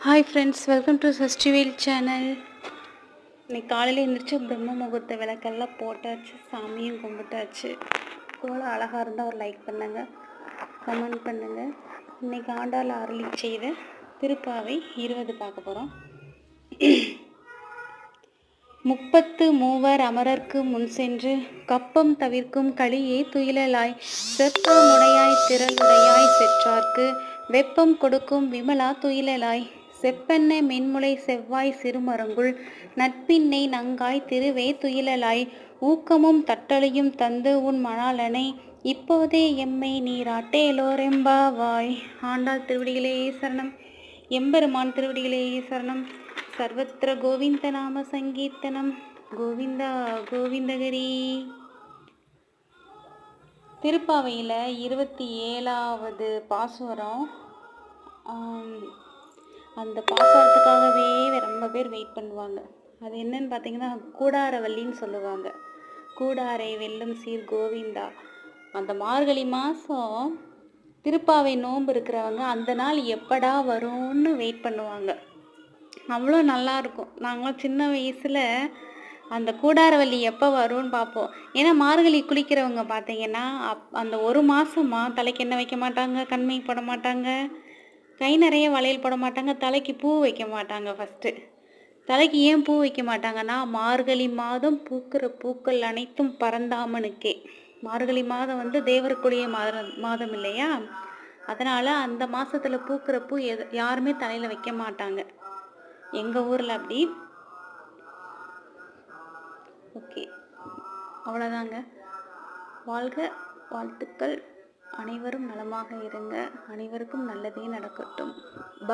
Hi friends, welcome to Sashtivel channel. இன்னைக்கு காலையில் எழுந்திரிச்சு பிரம்ம முகூர்த்த விளக்கெல்லாம் போட்டாச்சு, சாமியும் கும்பிட்டாச்சு. கோலம் அழகாக இருந்தால் ஒரு லைக் பண்ணுங்கள், கமெண்ட் பண்ணுங்கள். இன்றைக்கி ஆண்டாள் அருளி செய்த திருப்பாவை 20 பார்க்க போகிறோம். 33 அமரர்க்கு முன் சென்று கப்பம் தவிர்க்கும் களியே துயிலலாய் செப்ப முனையாய் திரளுடையாய் செற்றார்க்கு வெப்பம் கொடுக்கும் விமலா துயிலலாய் செப்பெண்ண மென்முளை செவ்வாய் சிறுமருங்குள் நட்பின்னை நங்காய் திருவே துயிலலாய் ஊக்கமும் தட்டலையும் தந்து உன் மணாலனை இப்போதே எம்மை நீராட்டேலோரெம்பாவாய். ஆண்டாள் திருவடிகளே சரணம், எம்பெருமான் திருவடிகளே சரணம். சர்வத்திர கோவிந்த நாம சங்கீர்த்தனம், கோவிந்தா கோவிந்தகிரி. திருப்பாவையில் 27வது பாசுரம். அந்த பாசுரத்துக்காகவே ரொம்ப பேர் வெயிட் பண்ணுவாங்க. அது என்னன்னு பார்த்தீங்கன்னா, கூடாரவல்லின்னு சொல்லுவாங்க. கூடாரை வெல்லும் சீர் கோவிந்தா. அந்த மார்கழி மாதம் திருப்பாவை நோன்பு இருக்கிறவங்க அந்த நாள் எப்படா வரும்னு வெயிட் பண்ணுவாங்க. அவ்வளோ நல்லாயிருக்கும். நாங்களாம் சின்ன வயசில் அந்த கூடாரவல்லி எப்போ வரும்னு பார்ப்போம். ஏன்னா மார்கழி குளிக்கிறவங்க பார்த்தீங்கன்னா அந்த ஒரு மாதமாக தலைக்கு எண்ணெய் வைக்க மாட்டாங்க, கண்மை போட மாட்டாங்க, கை நிறைய வளையல் போட மாட்டாங்க, தலைக்கு பூ வைக்க மாட்டாங்க. ஃபஸ்ட்டு தலைக்கு ஏன் பூ வைக்க மாட்டாங்கன்னா, மார்கழி மாதம் பூக்கிற பூக்கள் அனைத்தும் பரந்தாமனுக்கே. மார்கழி மாதம் தேவருக்குரிய மாதம் இல்லையா? அதனால் அந்த மாதத்தில் பூக்கிற பூ யாருமே தலையில் வைக்க மாட்டாங்க. எங்கள் ஊரில் அப்படி. ஓகே, அவ்வளோதாங்க. வாழ்க, வாழ்த்துக்கள். அனைவரும் நலமாக இருங்க. அனைவருக்கும் நல்லதே நடக்கட்டும்.